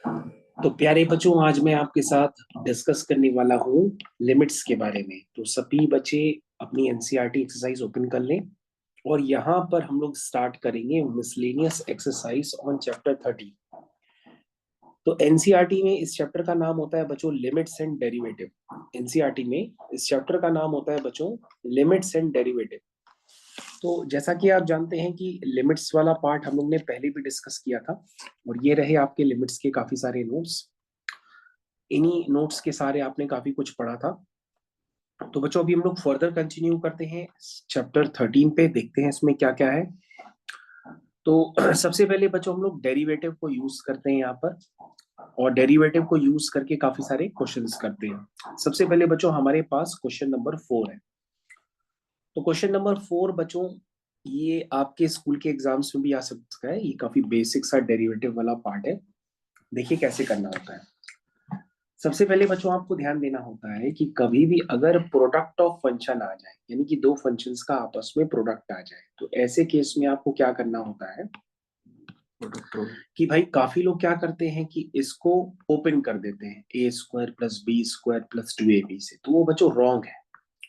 तो प्यारे बच्चों, आज मैं आपके साथ डिस्कस करने वाला हूँ लिमिट्स के बारे में। तो सभी बच्चे अपनी एनसीईआरटी एक्सरसाइज ओपन कर लें और यहाँ पर हम लोग स्टार्ट करेंगे मिसलेनियस एक्सरसाइज ऑन चैप्टर 30। तो एनसीईआरटी में इस चैप्टर का नाम होता है बच्चों लिमिट्स एंड डेरिवेटिव। एनसीईआरटी में इस चैप्टर का नाम होता है बच्चों लिमिट्स एंड डेरिवेटिव। तो जैसा कि आप जानते हैं कि लिमिट्स वाला पार्ट हम लोग ने पहले भी डिस्कस किया था और ये रहे आपके लिमिट्स के काफी सारे नोट्स। इन्हीं नोट्स के सारे आपने काफी कुछ पढ़ा था। तो बच्चों अभी हम लोग फर्दर कंटिन्यू करते हैं चैप्टर 13 पे, देखते हैं इसमें क्या क्या है। तो सबसे पहले बच्चों हम लोग डेरिवेटिव को यूज करते हैं यहाँ पर, और डेरिवेटिव को यूज करके काफी सारे क्वेश्चंस करते हैं। सबसे पहले बच्चों हमारे पास क्वेश्चन नंबर 4 है। तो क्वेश्चन नंबर 4 बच्चों, ये आपके स्कूल के एग्जाम्स में भी आ सकता है। ये काफी बेसिक सा डेरिवेटिव वाला पार्ट है। देखिए कैसे करना होता है। सबसे पहले बच्चों आपको ध्यान देना होता है कि कभी भी अगर प्रोडक्ट ऑफ फंक्शन आ जाए, यानी कि दो फंक्शंस का आपस में प्रोडक्ट आ जाए, तो ऐसे केस में आपको क्या करना होता है कि भाई काफी लोग क्या करते हैं कि इसको ओपन कर देते हैं a square plus b square plus 2ab से। तो वो बच्चों रॉन्ग है,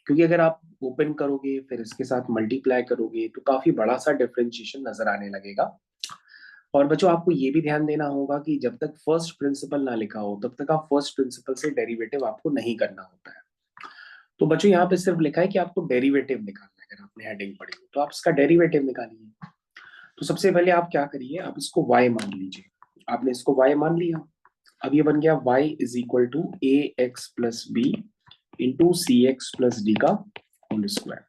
क्योंकि अगर आप ओपन करोगे फिर इसके साथ मल्टीप्लाई करोगे तो काफी बड़ा सा डिफरेंशिएशन नजर आने लगेगा। और बच्चों आपको ये भी ध्यान देना होगा कि जब तक फर्स्ट प्रिंसिपल ना लिखा हो तब तक आप फर्स्ट प्रिंसिपल से डेरिवेटिव आपको नहीं करना होता है। तो बच्चों यहाँ पे सिर्फ लिखा है कि आपको डेरिवेटिव निकालना है। अगर आपने हेडिंग पढ़ी हो तो आप इसका डेरिवेटिव निकालिए। तो सबसे पहले आप क्या करिए, आप इसको y मान लीजिए। आपने इसको y मान लिया। अब ये बन गया y is equal to A x plus B into C x plus D का होल स्क्वायर।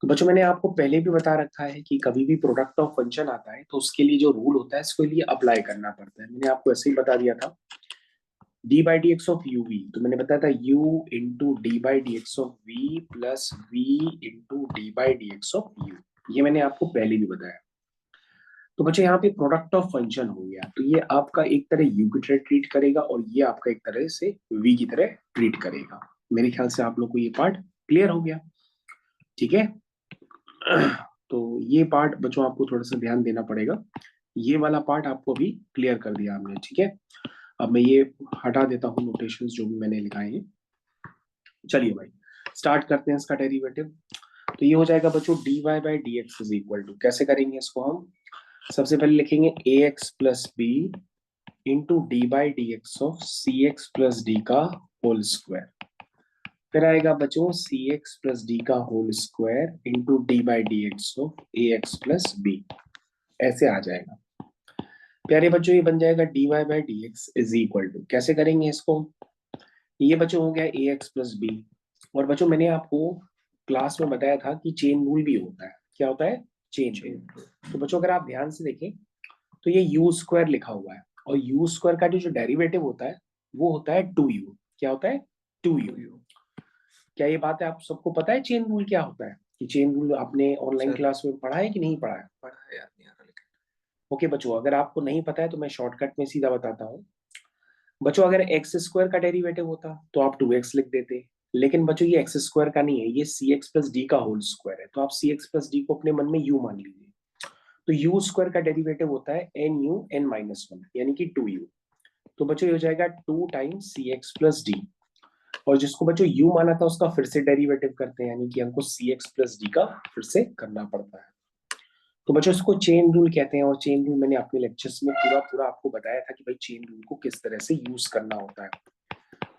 तो बच्चों मैंने आपको पहले भी बता रखा है कि कभी भी प्रोडक्ट ऑफ फंक्शन आता है तो उसके लिए जो रूल होता है इसके लिए अप्लाई करना पड़ता है। मैंने आपको ऐसे ही बता दिया था, D by D x of U V, तो मैंने बताया था u into D by D x of V plus v into D by D x of U. ये मैंने आपको पहले भी बताया। तो बच्चों यहाँ पे प्रोडक्ट ऑफ फंक्शन हो गया, तो ये आपका एक तरह u की तरह ट्रीट करेगा और ये आपका एक तरह से v की तरह ट्रीट करेगा। मेरे ख्याल से आप लोग को ये पार्ट क्लियर हो गया, ठीक है। तो ये पार्ट बच्चों आपको थोड़ा सा ध्यान देना पड़ेगा। ये वाला पार्ट आपको भी क्लियर कर दिया हमने, ठीक है। अब मैं ये हटा देता हूँ नोटेशंस जो भी मैंने लिखाए हैं। चलिए भाई स्टार्ट करते हैं इसका डेरिवेटिव। तो ये हो जाएगा बच्चों dy by D x is equal to, कैसे करेंगे इसको हम, सबसे पहले लिखेंगे a x plus B into D by D x of c x plus D का होल स्क्वायर। फिर आएगा बच्चों सी एक्स प्लस डी का whole square into D by D x of a x plus b. ऐसे आ जाएगा प्यारे बच्चों। ये बन जाएगा dy by D x is equal to, कैसे करेंगे इसको, ये बच्चों हो गया ए एक्स प्लस बी। और बच्चों मैंने आपको क्लास में बताया था कि चेन रूल भी होता है। क्या होता है, चेन रूल। तो बच्चों अगर आप ध्यान से देखें तो ये यू स्क्वायर लिखा हुआ है, और यू स्क्वायर का जो डेरिवेटिव होता है वो होता है 2u। क्या होता है, 2u। क्या ये बात है आप सबको पता है चेन रूल क्या होता है, कि चेन रूल आपने ऑनलाइन सर क्लास में पढ़ा है कि नहीं पढ़ा है। पढ़ा है, याद नहीं आ रहा लेकिन। ओके बच्चों, अगर आपको नहीं पता है तो मैं शॉर्टकट में सीधा बताता हूँ। बच्चों अगर एक्स स्क्वायर का डेरिवेटिव होता तो आप 2x लिख देते, लेकिन बच्चों ये एक्स स्क्वायर का नहीं है, ये सी एक्स प्लस डी का होल स्क्वायर है। तो आप सी एक्स प्लस डी को अपने मन में u मान लीजिए। तो u स्क्वायर का डेरिवेटिव होता है N U N minus one, यानी कि 2u। तो बच्चों ये हो जाएगा 2 टाइम्स सी एक्स प्लस डी। और जिसको बच्चों u माना था उसका फिर से डेरिवेटिव करते हैं, यानी कि हमको सी एक्स प्लस डी का फिर से करना पड़ता है। तो बच्चों इसको चेन रूल कहते हैं, और चेन रूल मैंने अपने लेक्चर्स में पूरा पूरा आपको बताया था कि भाई चेन रूल को किस तरह से यूज करना होता है।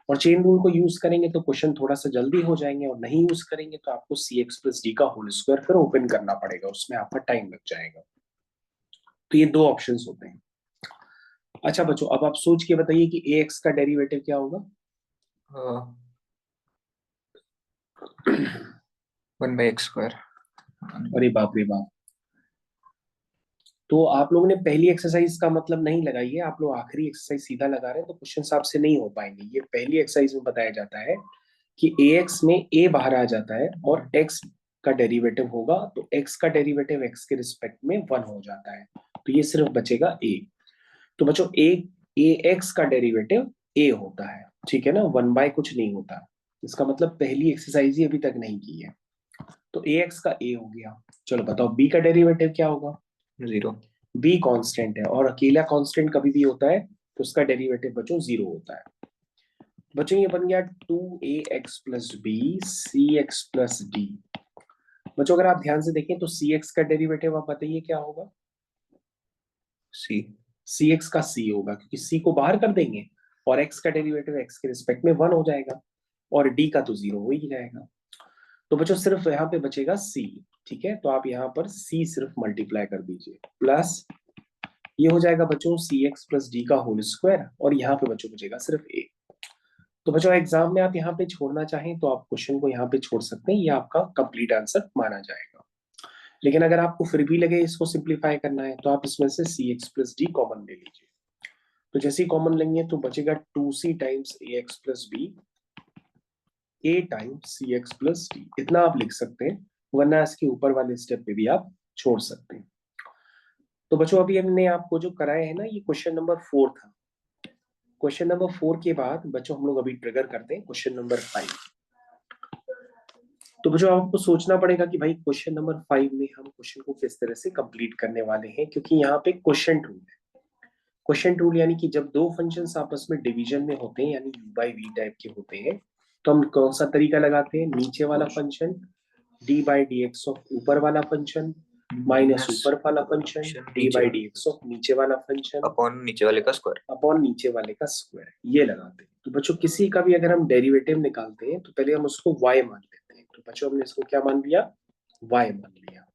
और चेन रूल को यूज करेंगे तो क्वेश्चन थोड़ा सा जल्दी हो जाएंगे, और नहीं यूज करेंगे तो आपको सी एक्स प्लस डी का होल स्क्वायर फिर ओपन करना पड़ेगा, उसमें आपका टाइम लग जाएगा। तो ये दो ऑप्शंस होते हैं। अच्छा बच्चों अब आप सोच के बताइए कि ए एक्स का डेरिवेटिव क्या होगा। 1/x² अरे बाप रे बाप, तो आप लोगों ने पहली एक्सरसाइज का मतलब नहीं लगाई है, आप लोग आखिरी एक्सरसाइज सीधा लगा रहे हैं, तो क्वेश्चन आपसे नहीं हो पाएंगे। ये पहली एक्सरसाइज में बताया जाता है कि ए एक्स में ए बाहर आ जाता है और एक्स का डेरिवेटिव होगा, तो एक्स का डेरिवेटिव एक्स के रिस्पेक्ट में 1 हो जाता है। तो ये सिर्फ बचेगा ए। तो बच्चों ए एक्स का डेरिवेटिव ए होता है, ठीक है ना, 1 बाय कुछ नहीं होता। इसका मतलब पहली एक्सरसाइज ही अभी तक नहीं की है। तो ए एक्स का ए हो गया। चलो बताओ बी का डेरिवेटिव क्या होगा। 0। बी कांस्टेंट है, और अकेला कांस्टेंट कभी भी होता है तो उसका डेरिवेटिव बच्चों 0 होता है। बच्चों ये बन गया 2ax plus B C x plus D. बच्चों अगर आप ध्यान से देखें तो सी एक्स का डेरिवेटिव आप बताइए क्या होगा? सी सी एक्स का सी होगा, क्योंकि सी को बाहर कर देंगे और एक्स का डेरिवेटिव एक्स के रिस्पेक्ट में 1 हो जाएगा, और डी का तो 0 हो ही जाएगा। तो बच्चों सिर्फ यहाँ पे बचेगा सी। ठीक है, तो आप यहाँ पर सी सिर्फ मल्टीप्लाई कर दीजिए, प्लस ये हो जाएगा बच्चों सी एक्स प्लस डी का होल स्क्वायर, और यहाँ पे बच्चों बचेगा सिर्फ ए। तो बच्चों एग्जाम में आप यहाँ पे छोड़ना चाहें तो आप क्वेश्चन को यहाँ पे छोड़ सकते हैं, ये आपका कंप्लीट आंसर माना जाएगा। लेकिन अगर आपको फिर भी लगे इसको सिंप्लीफाई करना है तो आप इसमें से सी एक्स प्लस डी कॉमन ले लीजिए। तो जैसे ही कॉमन लेंगे तो बचेगा 2c times a x plus b a times C x plus d, इतना आप लिख सकते हैं, वरना इसके ऊपर वाले स्टेप पे भी आप छोड़ सकते हैं। तो बच्चों अभी हमने आपको जो कराया है ना, ये क्वेश्चन नंबर 4 था। क्वेश्चन नंबर 4 के बाद बच्चों हम लोग अभी ट्रिगर करते हैं क्वेश्चन नंबर 5। तो बच्चों आपको सोचना पड़ेगा कि भाई क्वेश्चन नंबर 5 में हम क्वेश्चन को किस तरह से कंप्लीट करने वाले हैं, क्योंकि यहाँ पे क्वेश्चन रूल है। क्वेश्चन रूल यानी कि जब दो फंक्शंस आपस में डिवीजन में होते हैं, यानी u बाई वी टाइप के होते हैं, तो हम कौन सा तरीका लगाते हैं? नीचे वाला function D by D x of ऊपर वाला फंक्शन माइनस ऊपर वाला function D by D x of नीचे वाला फंक्शन अपॉन नीचे वाले का स्क्वायर। अपॉन नीचे वाले का स्क्वायर, ये लगाते हैं। तो बच्चों किसी का भी अगर हम डेरिवेटिव निकालते हैं तो पहले हम उसको y मान लेते हैं। तो बच्चों हमने इसको क्या मान लिया? y मान लिया।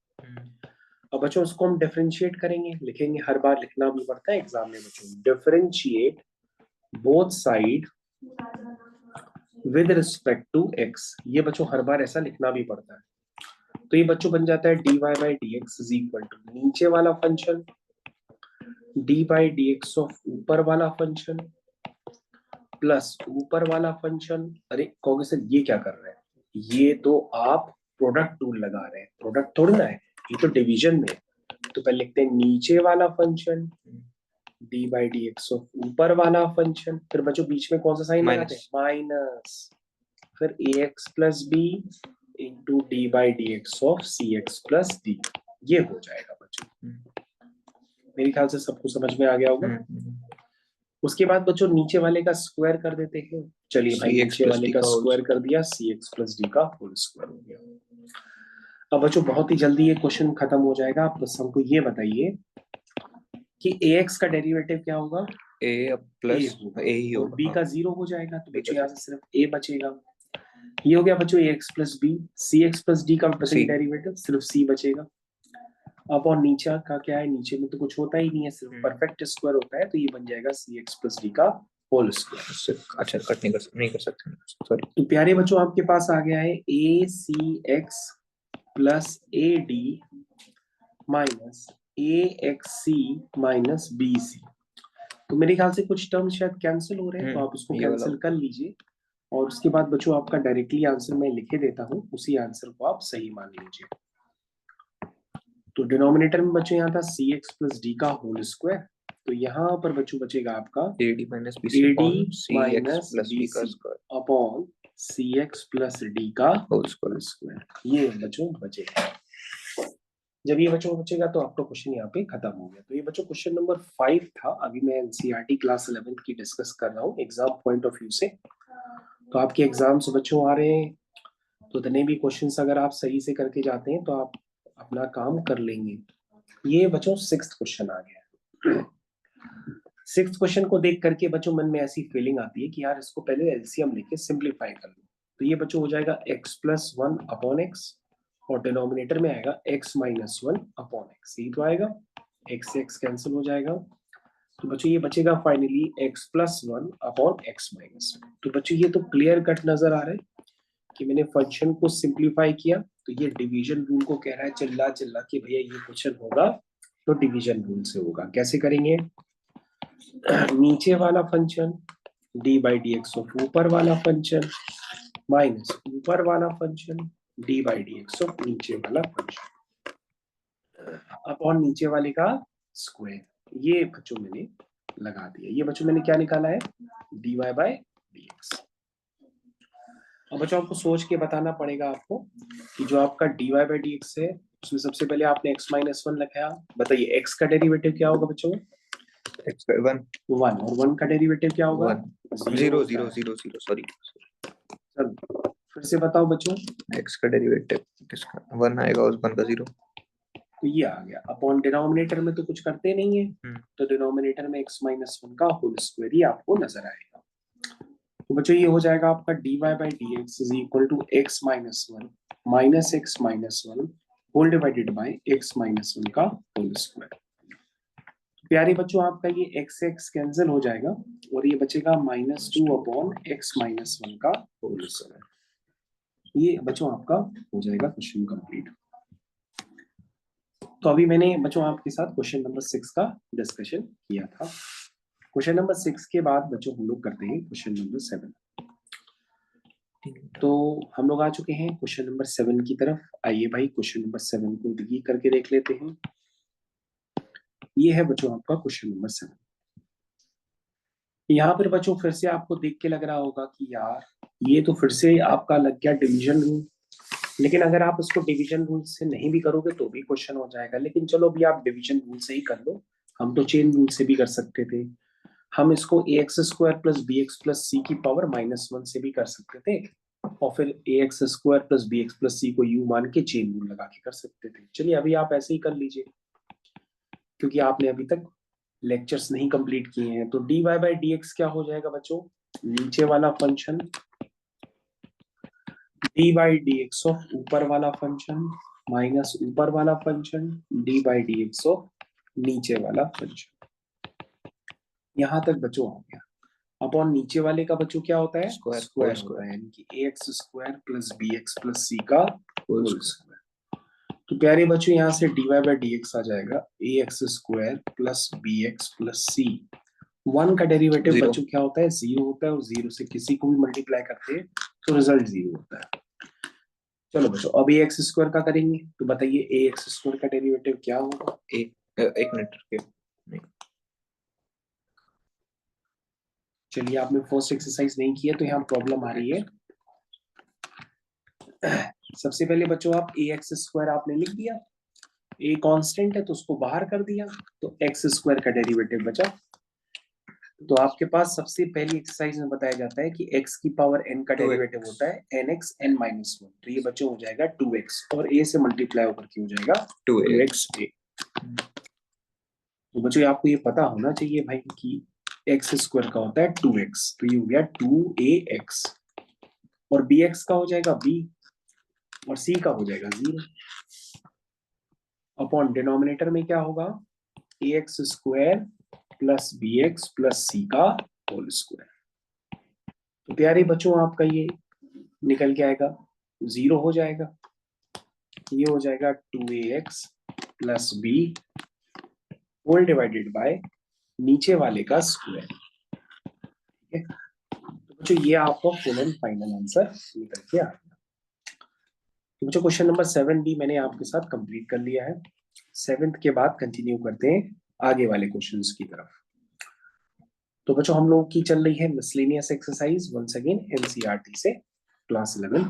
अब बच्चों उसको हम डिफरेंशिएट करेंगे, लिखेंगे, हर बार लिखना भी पड़ता है एग्जाम में बच्चों। Differentiate both side with respect to x, ये बच्चों हर बार ऐसा लिखना भी पड़ता है। तो ये बच्चों बन जाता है dy by D x is equal to नीचे वाला function D by D x of ऊपर वाला फंक्शन प्लस ऊपर वाला फंक्शन। अरे कहोगे सर ये क्या कर रहे हैं? ये तो आप प्रोडक्ट टूल लगा रहे हैं, प्रोडक्ट थोड़ी ना है, ये तो डिवीजन में है। तो पहले लिखते हैं नीचे वाला function D by D x of ऊपर वाला फंक्शन, फिर बच्चों बीच में कौन सा साइन लगाते हैं? माइनस, फिर a x plus B into D by D x of c x plus d. ये हो जाएगा बच्चों। मेरे ख्याल से सबको समझ में आ गया होगा। उसके बाद बच्चों नीचे वाले का स्क्वायर कर देते हैं। चलिए भाई नीचे वाले का स्क्वायर कर दिया, सी एक्स प्लस डी का होल स्क्वायर हो गया। अब बच्चों बहुत ही जल्दी ये क्वेश्चन खत्म हो जाएगा। आप बस हमको ये बताइए कि ए एक्स का डेरिवेटिव क्या होगा? ए प्लस ए ही होगा, बी का 0 हो जाएगा, तो बच्चों यहाँ से सिर्फ ए बचेगा। ये हो गया बच्चों ए x plus B, C x plus D का डेरिवेटिव सिर्फ सी बचेगा। अब और नीचे का क्या है? नीचे में तो कुछ होता ही नहीं है, सिर्फ परफेक्ट स्क्वायर होता है, तो ये बन जाएगा सी एक्स प्लस डी का होल स्क्वायर। अच्छा कट नहीं कर सकते, सॉरी। तो प्यारे बच्चों आपके पास आ गया है a c x plus a d minus a x c minus b c. तो मेरे ख्याल से कुछ टर्म शायद कैंसिल हो रहे हैं, तो आप उसको कैंसिल कर लीजिए, और उसके बाद बच्चों आपका डायरेक्टली आंसर मैं लिखे देता हूँ, उसी आंसर को आप सही मान लीजिए। तो डिनोमिनेटर में बच्चों यहाँ था सी एक्स प्लस डी का होल स्क्वायर, तो यहाँ पर बच्चों बचेगा आपका a d minus b c upon c x plus D का होल स्क्वायर। ये बच्चों बचेगा। जब ये बच्चों बचेगा तो आपका क्वेश्चन यहाँ पे खत्म हो गया। तो ये बच्चों क्वेश्चन नंबर 5 था। अभी मैं एनसीईआरटी क्लास 11 की डिस्कस कर रहा हूँ एग्जाम पॉइंट ऑफ व्यू से। तो आपके एग्जाम्स बच्चों आ रहे हैं, तो इतने भी क्वेश्चंस अगर आप सही से करके जाते हैं तो आप अपना काम कर लेंगे। ये बच्चों 6th क्वेश्चन आ गया। 6th क्वेश्चन को देख करके बच्चों मन में ऐसी फीलिंग आती है कि यार इसको पहले एलसीएम लेके सिंप्लीफाई कर लो। तो ये बच्चों हो जाएगा x प्लस 1 अपॉन एक्स, और डिनोमिनेटर में आएगा x माइनस 1 अपॉन एक्स। यही तो आएगा, x से x कैंसिल हो जाएगा, तो बच्चों ये बचेगा finally x plus 1 upon x minus 1। तो बच्चों ये तो क्लियर कट नजर आ रहा है कि मैंने फंक्शन को सिंप्लीफाई किया। तो ये डिवीजन रूल को कह रहा है चिल्ला चिल्ला कि भैया ये क्वेश्चन होगा तो डिवीजन रूल से होगा। कैसे करेंगे? नीचे वाला function D by D x of ऊपर वाला फंक्शन माइनस ऊपर वाला function D by D x of नीचे वाला फंक्शन अपॉन नीचे वाले का स्क्वायर। ये बच्चों मैंने लगा दिया। ये बच्चों मैंने क्या निकाला है? D Y by D X. अब बच्चों आपको सोच के बताना पड़ेगा आपको कि जो आपका D Y by D X है उसमें सबसे पहले आपने x माइनस 1 लिखा। बताइए x का डेरिवेटिव क्या होगा बच्चों? x स्क्वायर 1 1 और 1 का डेरिवेटिव क्या होगा? 1 0 0 0 0 सॉरी चलो फिर से बताओ बच्चों। x का डेरिवेटिव किसका 1 आएगा उस 1 का 0। तो ये आ गया अपॉन डिनोमिनेटर में तो कुछ करते नहीं है, तो डिनोमिनेटर में x माइनस 1 का होल स्क्वायर ही आपको नजर आएगा। तो बच्चों ये हो जाएगा आपका dy by D x is equal to X minus 1 minus X minus 1 whole divided by X minus 1 का होल स्क्वायर। प्यारे बच्चों आपका ये एक्स एक्स कैंसिल हो जाएगा और ये बचेगा माइनस 2 अपॉन एक्स माइनस 1 का होल स्क्वायर। ये बच्चों आपका हो जाएगा क्वेश्चन कंप्लीट। तो अभी मैंने बच्चों आपके साथ क्वेश्चन नंबर 6 का डिस्कशन किया था। क्वेश्चन नंबर 6 के बाद बच्चों हम लोग करते हैं क्वेश्चन नंबर 7। तो हम लोग आ चुके हैं क्वेश्चन नंबर 7 की तरफ। आइए भाई क्वेश्चन नंबर 7 को डिग्री करके देख लेते हैं। ये है बच्चों आपका क्वेश्चन नंबर 7। यहाँ पर बच्चों फिर से आपको देख के लग रहा होगा कि यार ये तो फिर से आपका लग गया डिवीजन रूल, लेकिन अगर आप इसको डिवीजन रूल से नहीं भी करोगे तो भी क्वेश्चन हो जाएगा। लेकिन चलो अभी आप डिवीजन रूल से ही कर लो, हम तो चेन रूल से भी कर सकते थे। हम इसको a x square plus b x plus c की पावर -1 से भी कर सकते थे और फिर a x square plus b x plus c को यू मान के चेन रूल लगा के कर सकते थे। चलिए अभी आप ऐसे ही कर लीजिए, क्योंकि आपने अभी तक लेक्चर्स नहीं कंप्लीट किए हैं। तो D Y by D X क्या हो जाएगा बच्चों? नीचे वाला function D by D x of ऊपर वाला फंक्शन माइनस ऊपर वाला function D by D x of नीचे वाला फंक्शन। यहां तक बच्चों आ गया। अपॉन नीचे वाले का बच्चों क्या होता है? स्क्वायर होता है, यानी कि a x square plus b x plus c का होल स्क्वायर। तो प्यारे बच्चों यहाँ से D Y by D x आ जाएगा a x square plus b x plus c. 1 का डेरिवेटिव बच्चों क्या होता है? 0 होता है, और 0 से किसी को भी मल्टीप्लाई करते हैं तो रिजल्ट 0 होता है। चलो बच्चों अब ए एक्स स्क्वायर का करेंगे, तो बताइए ए एक्स स्क्वायर का डेरिवेटिव क्या होगा? एक मिनट चलिए आपने फर्स्ट एक्सरसाइज नहीं किया तो यहाँ प्रॉब्लम आ रही है। सबसे पहले बच्चों आप ए एक्स स्क्वायर आपने लिख दिया, ए कांस्टेंट है तो उसको बाहर कर दिया, तो एक्स स्क्वायर का डेरिवेटिव बचा। तो आपके पास सबसे पहली एक्सरसाइज में बताया जाता है कि x की पावर n का डेरिवेटिव होता है nx n माइनस 1। तो ये बच्चों हो जाएगा 2x और a से मल्टीप्लाई होकर के हो जाएगा 2x a। तो बच्चों आपको ये पता होना चाहिए भाई कि x स्क्वायर का होता है 2x, तो ये हो गया 2ax और bx का हो जाएगा b और c का हो जाएगा 0 अपॉन डिनोमिनेटर में क्या होगा? ax square plus b x plus c का होल स्क्वायर। तो प्यारे बच्चों आपका ये निकल के आएगा 0 हो जाएगा, ये हो जाएगा 2ax plus B whole divided by नीचे वाले का स्क्वायर। ठीक है, तो बच्चों ये आपका फुल एंड फाइनल आंसर निकल के आ गया। तो बच्चों क्वेश्चन नंबर 7D मैंने आपके साथ कंप्लीट कर लिया है। 7th के बाद कंटिन्यू करते हैं आगे वाले क्वेश्चंस की तरफ। तो बच्चों हम लोगों की चल रही है miscellaneous exercise once again NCERT से क्लास 11,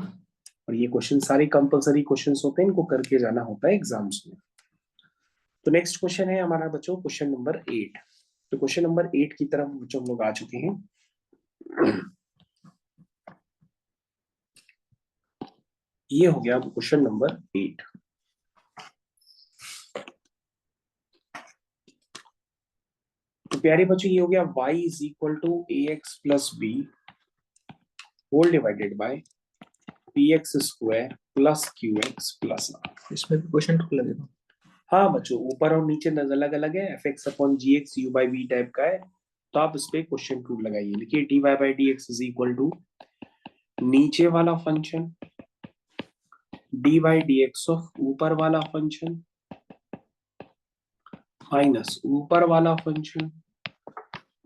और ये क्वेश्चन सारे कंपलसरी क्वेश्चंस होते हैं, इनको करके जाना होता है एग्जाम्स में। तो नेक्स्ट क्वेश्चन है हमारा बच्चों क्वेश्चन नंबर 8। तो क्वेश्चन नंबर 8 की तरफ बच्चों हम लोग आ चुके हैं। ये हो गया क्वेश्चन नंबर 8। तो प्यारे बच्चों ये हो गया y is equal to A x plus B whole divided by P X square plus Q X plus R. इसमें भी क्वेश्चन टू लगेगा। हाँ बच्चों ऊपर और नीचे अलग अलग है, F X upon G X U by V type का है, तो आप इस पे क्वेश्चन टू लगाइए। लिखिए D Y by D x is equal to नीचे वाला function D by D x of ऊपर वाला फंक्शन माइनस ऊपर वाला function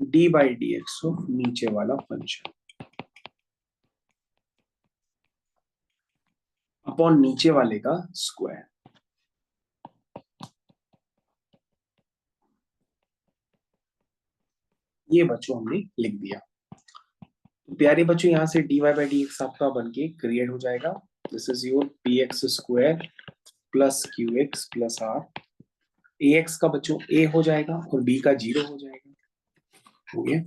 D by D x of नीचे वाला फंक्शन अपॉन नीचे वाले का स्क्वायर। ये बच्चों हमने लिख दिया। तो प्यारे बच्चों यहाँ से D Y by D X आपका बन के क्रिएट हो जाएगा। This is your P X square plus Q X plus R. A X का बच्चों ए हो जाएगा और बी का 0 हो जाएगा। हो गया,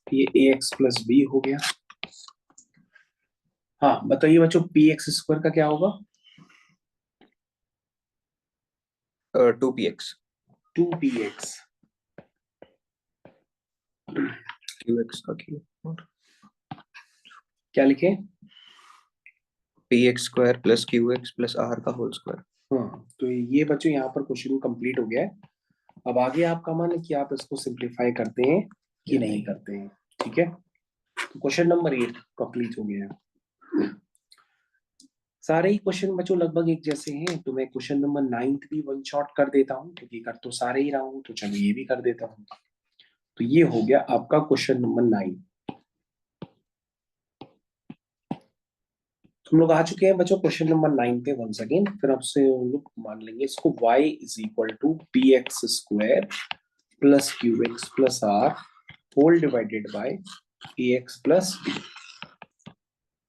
ये ax प्लस बी हो गया। हाँ बताइए बच्चों, पी एक्स स्क्वायर का क्या होगा? 2px 2px, qx का q और क्या लिखे? px square plus qx plus r का होल स्क्वायर। हाँ, तो ये बच्चों यहाँ पर क्वेश्चन कंप्लीट हो गया है। अब आगे आपका मन है कि आप इसको सिंप्लीफाई करते हैं कि नहीं करते हैं, ठीक है। तो क्वेश्चन नंबर 8 कंप्लीट हो गया है। सारे ही क्वेश्चन बच्चों लगभग एक जैसे हैं, तो मैं क्वेश्चन नंबर 9 भी वन शॉट कर देता हूँ, क्योंकि कर तो सारे ही रहा हूँ, तो चलो ये भी कर देता हूँ। तो ये हो गया आपका क्वेश्चन नंबर 9। हम लोग आ चुके हैं बच्चों क्वेश्चन नंबर 9 पे वंस अगेन। फिर आपसे हम लोग मान लेंगे इसको y is equal to P X square plus Q X plus R whole divided by A x plus B.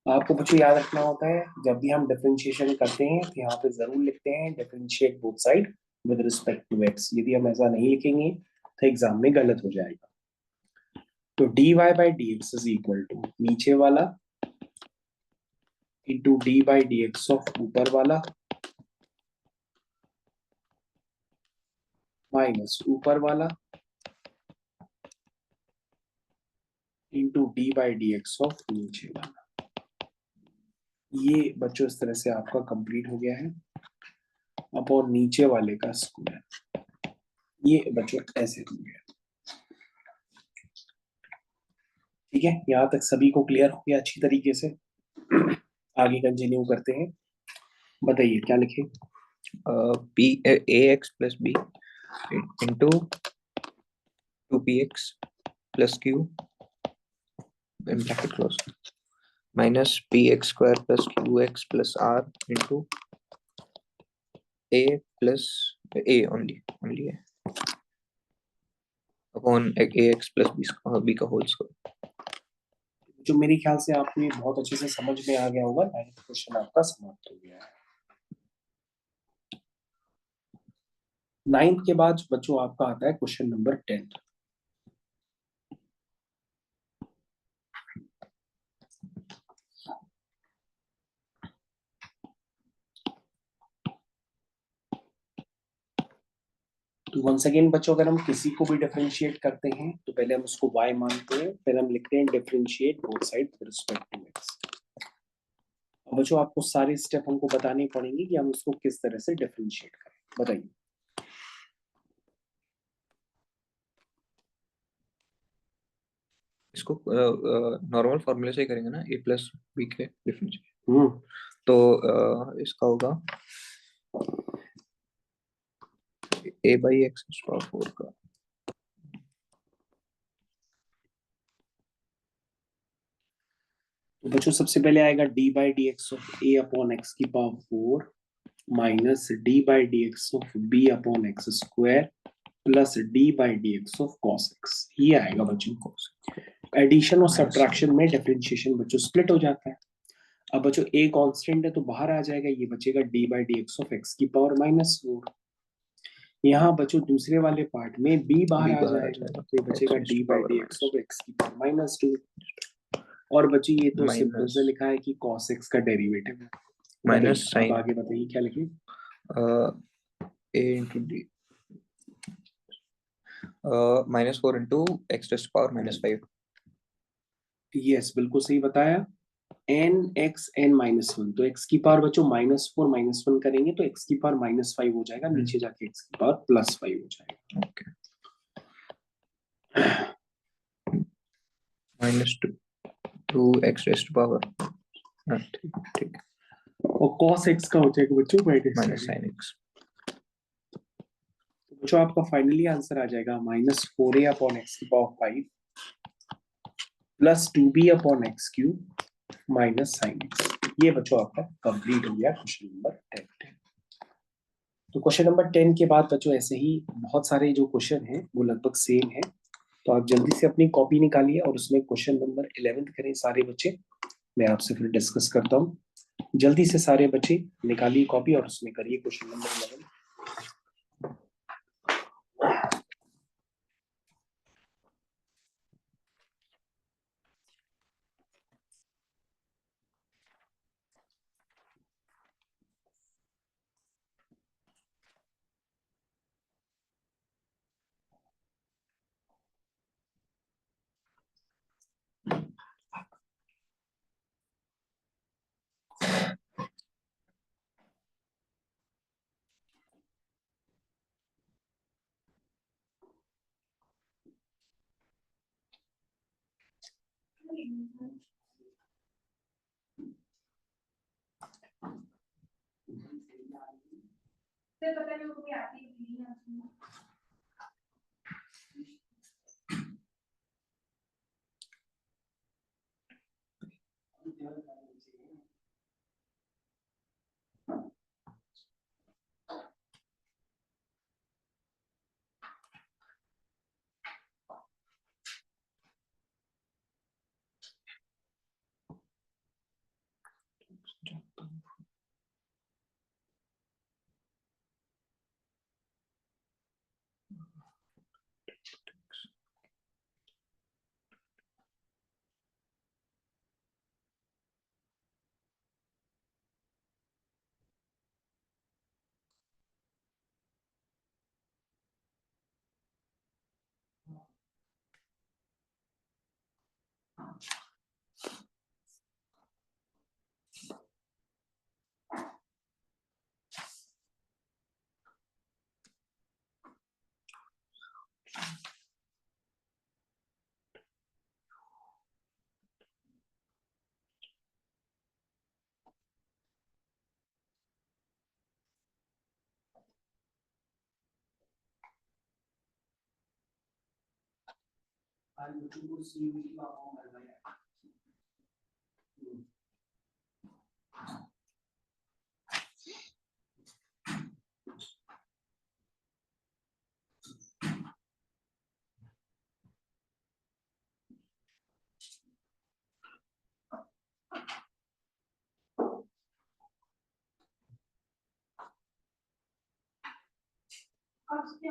आपको बच्चों याद रखना होता है, जब भी हम डिफरेंशिएशन करते हैं तो यहाँ पे जरूर लिखते हैं differentiate both side with respect to X. यदि हम ऐसा नहीं लिखेंगे तो एग्जाम में गलत हो जाएगा। तो dy by D x is equal to नीचे वाला into D by D x of ऊपर वाला माइनस ऊपर वाला into D by D x of नीचे वाला। ये बच्चों इस तरह से आपका कंप्लीट हो गया है अपॉन नीचे वाले का स्क्वायर। ये बच्चों ऐसे हो गया, ठीक है। यहाँ तक सभी को क्लियर हो गया अच्छी तरीके से। आगे कंटिन्यू करते हैं, बताइए क्या लिखे? p ax plus b into 2px plus q in bracket close minus px square plus qx plus r into a plus a only a upon ax plus b का होल स्क्वायर। जो मेरे ख्याल से आपको ये बहुत अच्छे से समझ में आ गया होगा। 9th क्वेश्चन आपका समाप्त हो गया है। 9th के बाद बच्चों आपका आता है क्वेश्चन नंबर 10। तो वंस अगेन बच्चों, अगर हम किसी को भी डिफरेंशिएट करते हैं तो पहले हम उसको y मानते हैं, फिर हम लिखते हैं differentiate both side with respect to x। अब बच्चों आपको सारे स्टेप हमको बताने पड़ेंगे कि हम इसको किस तरह से डिफरेंशिएट करें, बताइए। इसको नॉर्मल फॉर्मूले से ही करेंगे ना, a प्लस बी के डिफरेंस। तो इसका होगा a बाई एक्स पावर 4 का तो बच्चों सबसे पहले आएगा d by D x of a upon x की power 4 minus d by D x of b upon x square plus d by D x of cos x. ये आएगा बच्चों को। एडिशन और सब्ट्रैक्शन में डिफरेंशिएशन बच्चों स्प्लिट हो जाता है। अब बच्चों ए कांस्टेंट है तो बाहर आ जाएगा, ये बचेगा D by D x of x की पावर माइनस 4। यहाँ बच्चों दूसरे वाले पार्ट में बी बाहर आ जाएगा, तो ये बचेगा D by D x of x की पावर माइनस 2। और बच्चों ये तो सिंपल से लिखा है कि cos x का डेरिवेटिव है। माइनस अब साइन आगे बताइए क्या लिखे? a into D -4 into X to power -5। Yes बिल्कुल सही बताया। एन एक्स एन माइनस 1, तो एक्स की पावर बच्चों -4 -1 करेंगे तो एक्स की पावर -5 हो जाएगा, नीचे जाके एक्स की पावर +5 हो जाएगा। Okay, -2 to X raised power, ठीक, और cos x का हो जाएगा बच्चों माइनस साइन एक्स। तो बच्चों आपका फाइनली आंसर आ जाएगा -4a अपॉन एक्स की power 5 plus 2b upon x cube minus sine x. ये बच्चों आपका कंप्लीट हो गया क्वेश्चन नंबर 10। तो क्वेश्चन नंबर 10 के बाद बच्चों ऐसे ही बहुत सारे जो क्वेश्चन हैं वो लगभग सेम है, तो आप जल्दी से अपनी कॉपी निकालिए और उसमें क्वेश्चन नंबर 11 करें सारे बच्चे। मैं आपसे फिर डिस्कस करता हूँ। जल्दी से सारे बच्चे निकालिए कॉपी और उसमें करिए क्वेश्चन नंबर 11।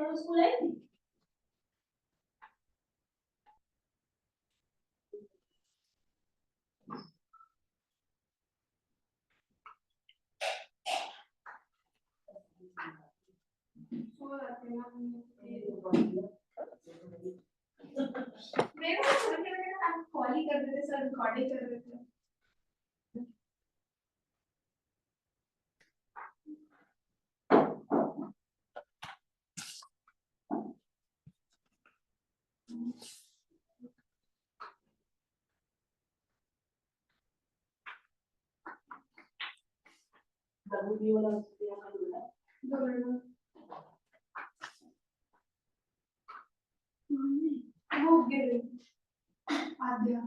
स्कूल आई थी? कॉल ही कर रहे थे सर, रिकॉर्डिंग कर रहे थे। वो गिर आद्या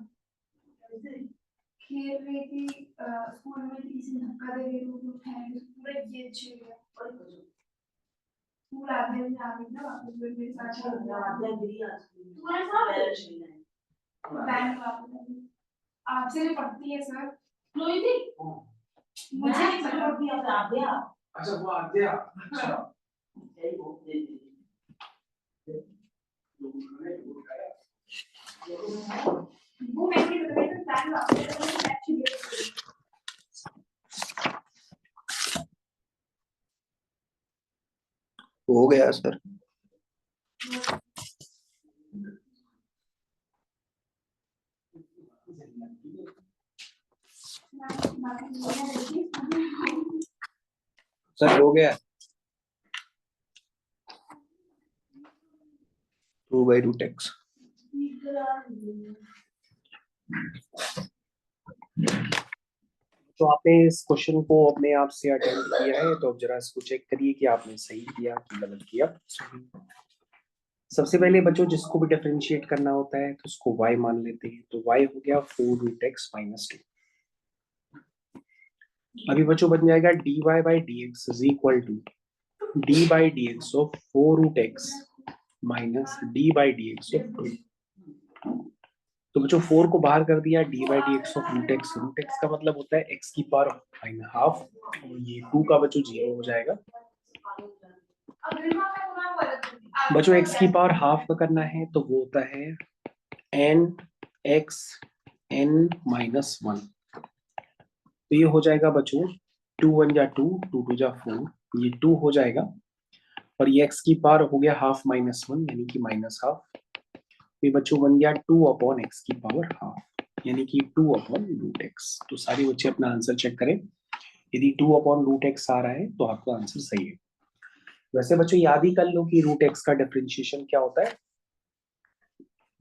खेल रही थी स्कूल में, किसी ने धक्का दे के वो पूरे ये छिल गया। स्कूल आद्या में आ गई ना वापस, मेरे साथ आद्या गिरी आज तुम्हारे साथ बैंक वापस आपसे भी पढ़ती है सर। लोई थी मुझे नहीं पता थी अब आद्या। अच्छा वो आद्या, अच्छा यही वो दे दी वो मैं नहीं बता रही, बैंक वापस एक्चुअली हो गया सर। सर हो गया 2/√x। तो आपने इस क्वेश्चन को अपने आप से अटेम्प्ट किया है, तो अब जरा इसको चेक करिए कि आपने सही किया कि गलत किया। सबसे पहले बच्चों जिसको भी डिफरेंशिएट करना होता है तो उसको y मान लेते हैं, तो y हो गया 4√x - 2। अभी बच्चों बन जाएगा dy/dx is equal to d/dx of 4√x minus d/dx of 2। तो बच्चों 4 को बाहर कर दिया, d/dx ऑफ √x। √x का मतलब होता है x की पावर ½ और ये 2 का बच्चों 0 हो जाएगा। बच्चों x की पावर ½ का करना है तो वो होता है nx n-1। तो ये हो जाएगा बच्चों 2 1 जा 2, 2 2 जा 4, ये 2 हो जाएगा और ये x की पावर हो गया ½ - 1 यानी कि -½ ये बच्चों बन गया 2/x की पावर ½ यानी कि 2/√x। तो सारे बच्चे अपना आंसर चेक करें, यदि 2/√x आ रहा है तो आपका आंसर सही है। वैसे बच्चों याद ही कर लो कि √x का डिफरेंशिएशन क्या होता है।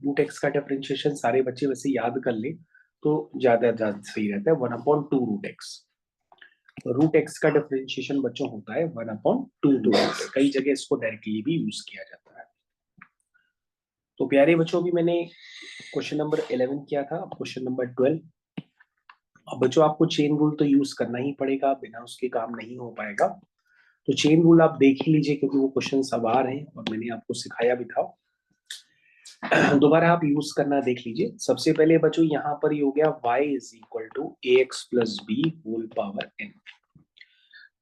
रूट एक्स का डिफरेंशिएशन सारे बच्चे वैसे याद कर ले तो ज्यादा सही रहता है, 1/2 रूट एक्स। तो रूट एक्स का डिफरेंशिएशन बच्चों होता है 1/2 रूट एक्स। कई जगह इसको डायरेक्टली भी यूज किया जाता है। तो प्यारे बच्चों, भी मैंने क्वेश्चन नंबर 11 किया था, क्वेश्चन नंबर 12। अब बच्चों आपको चेन रूल तो यूज करना ही पड़ेगा, बिना उसके काम नहीं हो पाएगा। तो चेन रूल आप देख ही लीजिए, क्योंकि वो क्वेश्चन अब आ रहे हैं और मैंने आपको सिखाया भी था। दोबारा आप यूज करना देख लीजिए। सबसे पहले बच्चों यहाँ पर ये हो गया y is equal to ax plus B whole power n।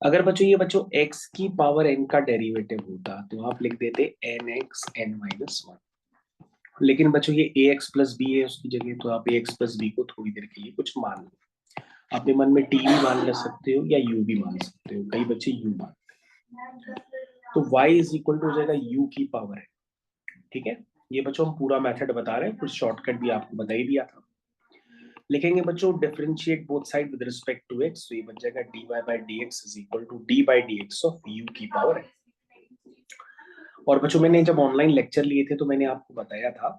अगर बच्चों ये बच्चों x की पावर n का डेरिवेटिव होता तो आप लिख देते nx n माइनस 1। लेकिन बच्चों ये ax प्लस बी है उसकी जगह, तो आप ax प्लस बी को थोड़ी देर के लिए कुछ मान लो। अपने मन में t भी मान ले सकते हो या u भी मान सकते हो, कई बच्चे u मानते हैं। तो y इज इक्वल टू हो जाएगा u की पावर है। ठीक है, ये बच्चों हम पूरा मेथड बता रहे हैं, कुछ शॉर्टकट भी आपको बता ही दिया था। लिखेंगे बच्चों differentiate both side with respect to x, तो ये बन जाएगा dy by dx is equal to d by dx of u की पावर है। और बच्चों मैंने जब ऑनलाइन लेक्चर लिए थे तो मैंने आपको बताया था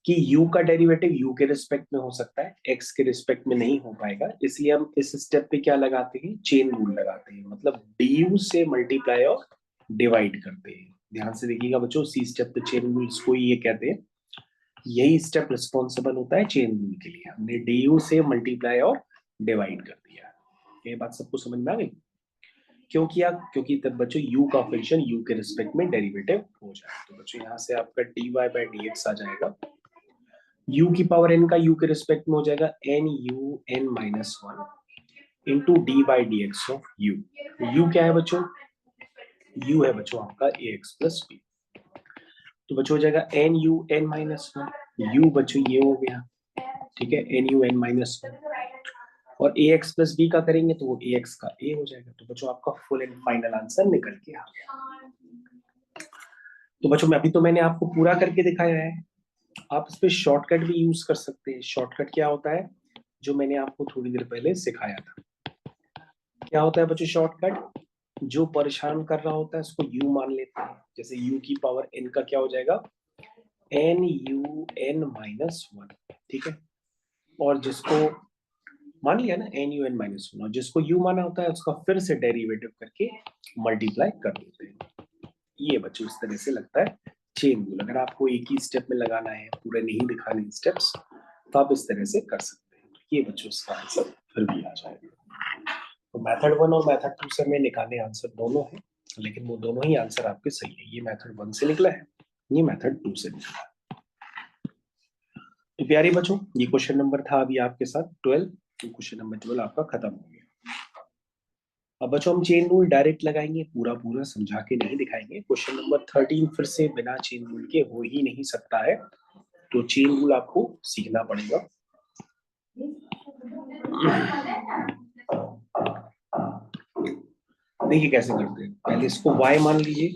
कि u का डेरिवेटिव u के रिस्पेक्ट में हो सकता है, x के रिस्पेक्ट में नहीं हो पाएगा। इसलिए हम इस स्टेप पे क्या लगाते हैं, चेन रूल लगाते हैं, मतलब du से मल्टीप्लाई और डिवाइड करते हैं। ध्यान से देखिएगा बच्चों, सी स्टेप पे चेन रूल इसको ये कहते हैं। यही स्टेप रिस्पॉन्सिबल होता है चेन रूल के लिए। हमने du से मल्टीप्लाई और डिवाइड कर दिया। ये बात सबको समझ में आ गई? क्यों किया? क्योंकि तब बच्चों u का फंक्शन u के रिस्पेक्ट में डेरिवेटिव हो जाए। तो बच्चों यहाँ से आपका dy बाय dx आ जाएगा, u की पावर n का u के रिस्पेक्ट में हो जाएगा nu n minus 1 into D by D x of u। u क्या है बच्चों? u है बच्चों आपका ax प्लस b। तो बच्चों हो जाएगा nu n माइनस 1, u बच्चों ये हो गया। ठीक है, nu n माइनस 1 और ax प्लस b का करेंगे तो वो ax का a हो जाएगा। तो बच्चों आपका फुल एंड फाइनल आंसर निकल के आ गया। तो बच्चों मैं अभी तो मैंने आपको पूरा करके दिखाया है, आप इस पे शॉर्टकट भी यूज कर सकते हैं। शॉर्टकट क्या होता है, जो मैंने आपको थोड़ी देर पहले सिखाया था। क्या होता है बच्चों शॉर्टकट? जो परेशान कर रहा होता है उसको u मान लेते हैं। जैसे u की पावर n का क्या हो जाएगा, nu n माइनस 1। ठीक है, और जिसको मान लिया ना nu n माइनस 1, और जिसको u माना होता है उसका फिर से डेरिवेटिव करके मल्टीप्लाई कर देते हैं। ये बच्चों इस तरह से लगता है चेन रूल। अगर आपको एक ही स्टेप में लगाना है, पूरे नहीं दिखाने स्टेप्स, तो आप इस तरह से कर सकते हैं। ये बच्चों इसका आंसर फिर भी आ जाएगा। तो मेथड 1 और मेथड 2 से मैं निकाले आंसर दोनों है, लेकिन वो दोनों ही आंसर आपके सही है। ये मेथड 1 से निकला है, ये मेथड 2 से निकला है। तो प्यारे बच्चों, ये क्वेश्चन नंबर था अभी आपके साथ 12। तो क्वेश्चन नंबर 12 आपका खत्म हो गया। अब बच्चों हम चेन रूल डायरेक्ट लगाएंगे, पूरा पूरा समझा के नहीं दिखाएंगे। क्वेश्चन नंबर 13 फिर से बिना चेन रूल के हो ही नहीं सकता है, तो चेन रूल आपको सीखना पड़ेगा। देखिए कैसे करते हैं, पहले इसको y मान लीजिए।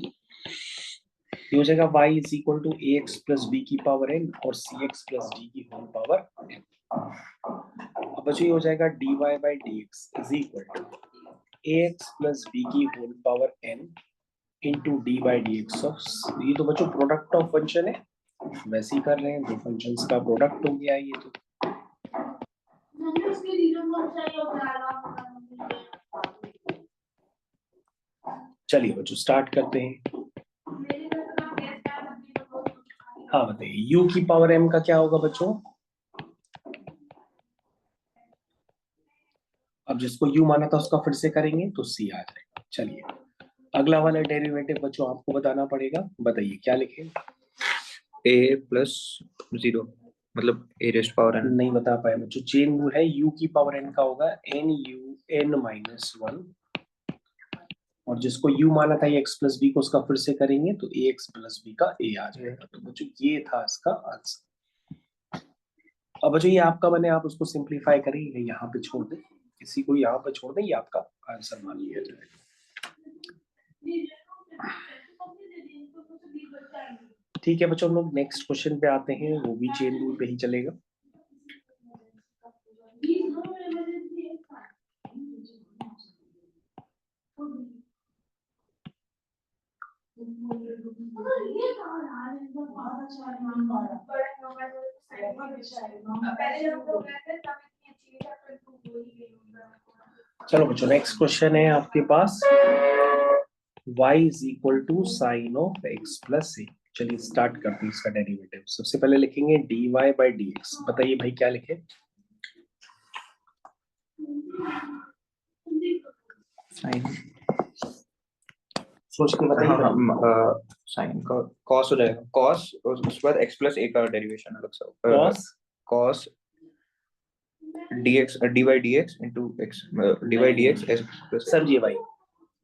ये हो जाएगा y is equal to ax plus B की पावर n और cx प्लस d की होल पावर n। अब बच्चों ये हो जाएगा dy by dx is equal to ax plus b की whole power n into D by D x of, ये तो बच्चों प्रोडक्ट ऑफ फंक्शन है, वैसे ही कर रहे हैं, दो फंक्शंस का प्रोडक्ट हो गया ये तो। चलिए बच्चों स्टार्ट करते हैं। हाँ बताइए, u की पावर m का क्या होगा बच्चों? अब जिसको u माना था उसका फिर से करेंगे तो c आ जाएगा। चलिए अगला वाला डेरिवेटिव बच्चों आपको बताना पड़ेगा, बताइए क्या लिखें? a प्लस 0 मतलब a रेस्ट पावर n। नहीं बता पाए बच्चों, चेन रूल है, u की पावर n का होगा nu n माइनस 1, और जिसको u माना था ये x प्लस बी को उसका फिर से करेंगे तो ax प्लस बी का a आ जाएगा। तो बच्चों ये था इसका आंसर। अब बच्चों ये आपका बने, आप उसको सिंप्लीफाई करेंगे, यहाँ पे छोड़ दें, किसी को यहाँ पे छोड़ दें, ये आपका आंसर मान लिया जाएगा। ठीक है बच्चों, हम लोग नेक्स्ट क्वेश्चन पे आते हैं, वो भी चेन रूल पे ही चलेगा। चलो बच्चों, नेक्स्ट क्वेश्चन है आपके पास y is equal to sine of x plus a. चलिए स्टार्ट करते हैं इसका डेरिवेटिव। सबसे पहले लिखेंगे dy बाई डी एक्स। बताइए भाई क्या लिखे? साइन, सोच के बताइए। साइन का cos हो जाएगा, cos और उसके बाद x प्लस a का डेरिवेशन अलग सा cos dx dy dx into x dy dx s plus समझिए भाई,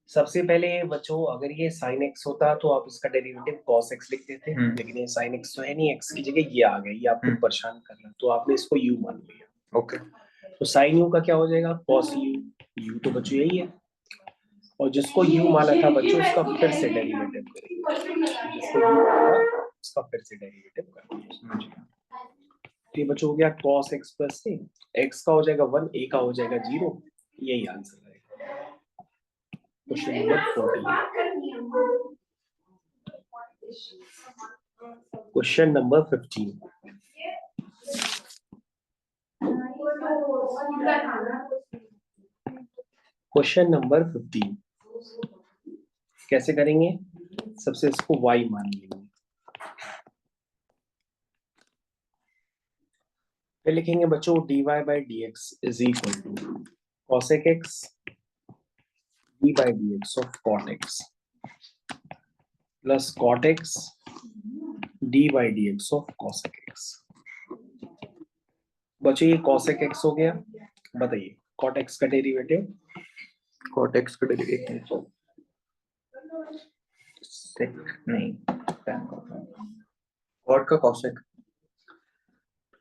सबसे पहले बच्चों अगर ये sin x होता तो आप इसका डेरिवेटिव cos x लिख देते, लेकिन ये sin x तो है नहीं, x की जगह ये आ गया, ये आपको परेशान कर रहा है, तो आपने इसको u मान लिया। ओके, तो sin u का क्या हो जाएगा? cos u। u तो बच्चों यही है, और जिसको u माना था बच्चों उसका फिर से डेरिवेटिव करेंगे, जिसको u माना था उसका फिर से डेरिवेटिव करेंगे। तो ये बच्चों हो गया cos x प्लस ए, x का हो जाएगा 1, a का हो जाएगा 0। यही आंसर है question number 14। Question number 15। Question number 15 कैसे करेंगे? सबसे इसको y मान लेंगे, फिर लिखेंगे बच्चों dy by D x is equal to cosec x d by dx of cot x plus cot x d by dx of cosec x। बच्चों ये cosec x हो गया। बताइए cot x का डेरिवेटिव? cot x का derivative sec नहीं, tan cot का cosec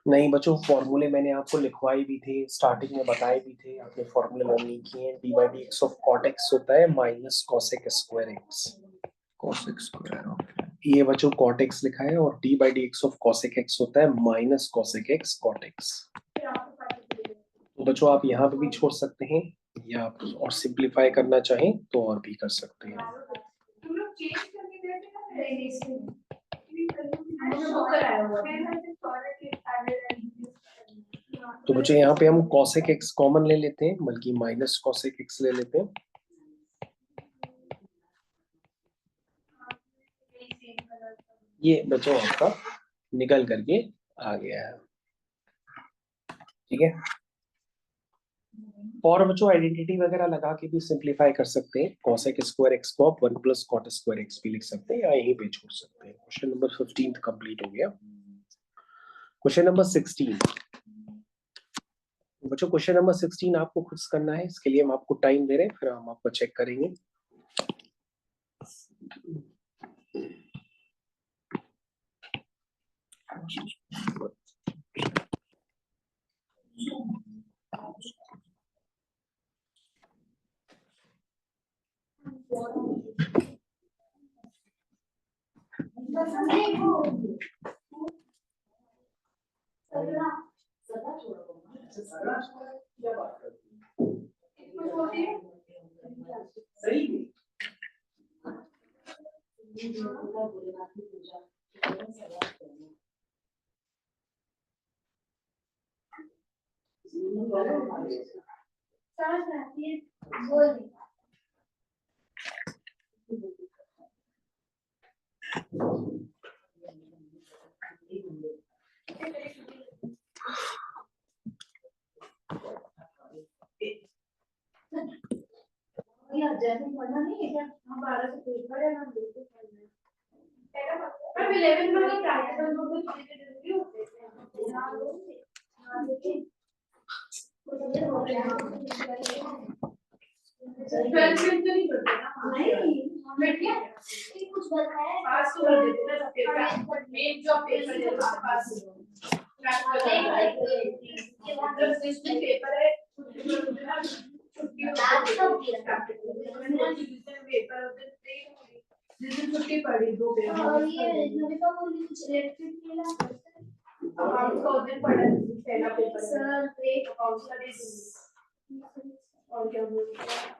नहीं बच्चों, फॉर्मूले मैंने आपको लिखवाए भी थे, स्टार्टिंग में बताए भी थे, आपने फॉर्मूले लर्न नहीं किए। D by D x of cot X होता है minus cosec square X. cosec square, ये बच्चों कॉट एक्स लिखा है, और D by D x of cosec X होता है minus cosec X cot X. तो बच्चों आप यहाँ पे भी छोड़ सकते हैं, या आप और सिंप्लीफाई करना चाहें तो और भी कर सकते हैं। तो बच्चों यहाँ पे हम cosec x कॉमन ले लेते हैं, बल्कि माइनस cosec x ले लेते हैं। ये बच्चों आपका निकल करके आ गया है, ठीक है। और बच्चों आइडेंटिटी वगैरह लगा के भी सिंप्लीफाई कर सकते हैं। cosec स्क्वायर x को आप 1 प्लस cot स्क्वायर x भी लिख सकते हैं, या यहीं पे छोड़ सकते हैं। क्वेश्चन नंबर 15 कंप्लीट हो गया। Question number 16। बच्चों क्वेश्चन नंबर 16 आपको खुद करना है, इसके लिए हम आपको टाइम दे रहे हैं, फिर हम आपको चेक करेंगे। पढ़ना नहीं है क्या? हम 12 से पेपर है, हम बिल्कुल पढ़ना है। अब 11 में तो प्रैक्टिकल दो तो चीजें जरूरी होते हैं। हां देखिए तो ये हो रहा है। 12 में तो नहीं पढ़ते ना? नहीं बैठ गया कुछ बताया पास तो कर देते ना पेपर, मेन जो पेपर है उसका पास हो। ये मतलब इसमें पेपर है छुट्टी पड़ी 2 पेपर ये नविता बोली कुछ इलेक्ट्रिक के अब आपका उस दिन पढ़ा पहला पेपर सर ब्रेक अकाउंट का दे दूंगी और क्या बोलते हैं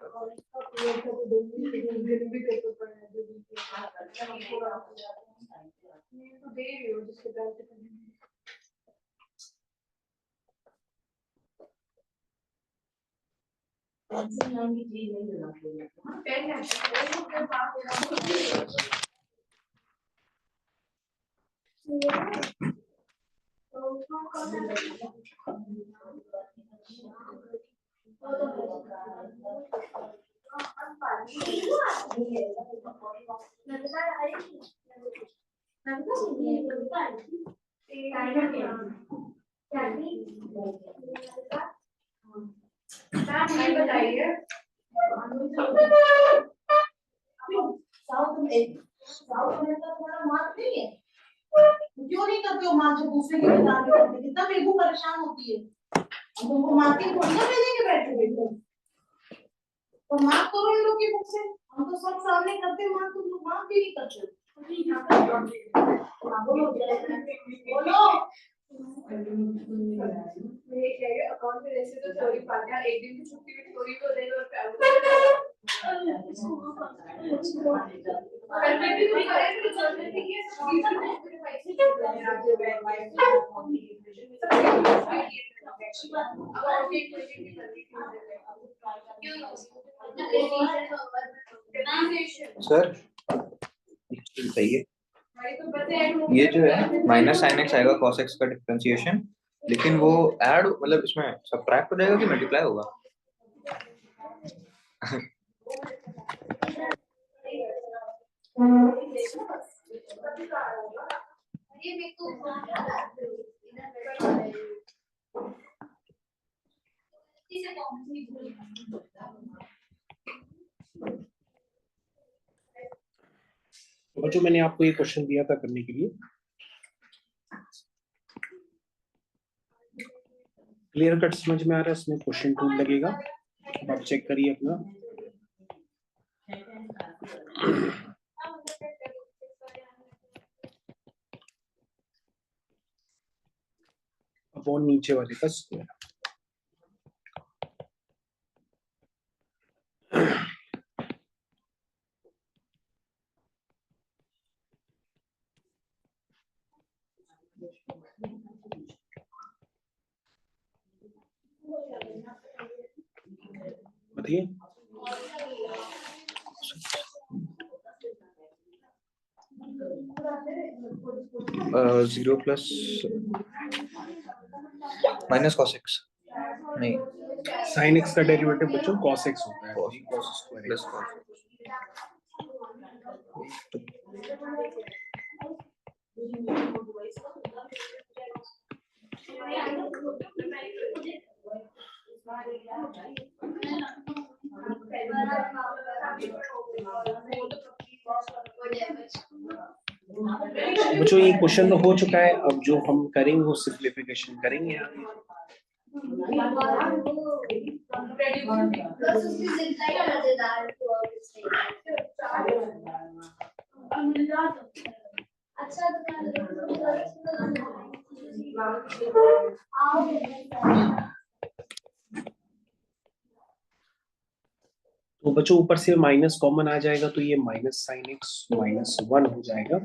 तो दे रही हो जिसके पैसे बताइए क्यों नहीं करते हो माँ जो दूसरे के किताब करते कितना बेगू परेशान होती है हम तुमको मार्किंग थोड़ी ना भेजेंगे बैठे बैठे तो मार्क करो इन लोग की बुक से हम तो सब सामने करते हैं मार्क तुम लोग मार्क भी नहीं करते बोलो अकाउंट में ऐसे तो चोरी पाना एक दिन की छुट्टी में चोरी को दे दो सर बताइए, ये जो है माइनस साइन एक्स आएगा कॉस एक्स का डिफरेंशिएशन, लेकिन वो ऐड मतलब इसमें सबट्रैक्ट हो जाएगा कि मल्टीप्लाई होगा? तो बच्चों मैंने आपको ये क्वेश्चन दिया था करने के लिए, क्लियर कट समझ में आ रहा है? इसमें क्वेश्चन टूल लगेगा, अब आप चेक करिए अपना। अपॉन नीचे वाले का स्क्वायर। बताइए। Zero plus minus cos x नहीं, साइन एक्स का डेरिवेटिव बच्चों कॉस एक्स होता है, कॉस स्क्वायर प्लस बच्चों ये क्वेश्चन तो हो चुका है, अब जो हम करेंगे वो सिंप्लीफिकेशन करेंगे आगे। तो बच्चों ऊपर से माइनस कॉमन आ जाएगा तो ये माइनस साइन एक्स माइनस 1 हो जाएगा।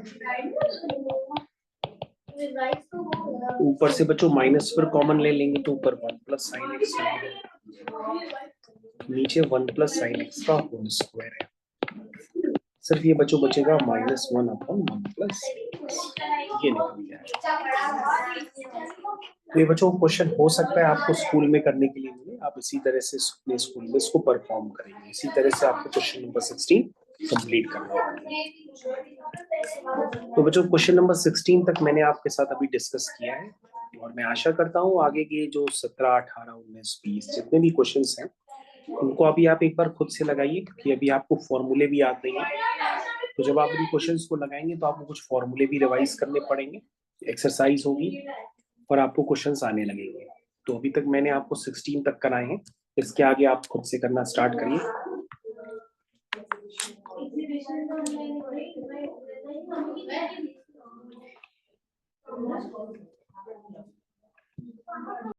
ऊपर से बच्चों माइनस पर कॉमन ले लेंगे तो ऊपर 1 प्लस साइन एक्स, नीचे 1 प्लस साइन एक्स का होल स्क्वायर है। सिर्फ ये बच्चों बचेगा माइनस 1 अपॉन 1 प्लस, ये निकल गया। तो ये बच्चों क्वेश्चन हो सकता है आपको स्कूल में करने के लिए मिले, आप इसी तरह से अपने स्कूल में इसको परफॉर्म करेंगे। इसी तरह से आपको क्वेश्चन नंबर 16 कंप्लीट करना होगा। तो बच्चों क्वेश्चन नंबर 16 तक मैंने आपके साथ अभी डिस्कस किया है, और मैं आशा करता हूँ आगे के जो 17, 18, 19, 20 जितने भी क्वेश्चंस हैं उनको अभी आप एक बार खुद से लगाइए, क्योंकि अभी आपको फॉर्मूले भी याद नहीं है। तो जब आप इन क्वेश्चंस को लगाएंगे तो आपको कुछ फॉर्मूले भी रिवाइज करने पड़ेंगे, एक्सरसाइज होगी और आपको क्वेश्चंस आने लगेंगे। तो अभी तक मैंने आपको 16 तक कराए हैं, इसके आगे आप खुद से करना स्टार्ट करिए।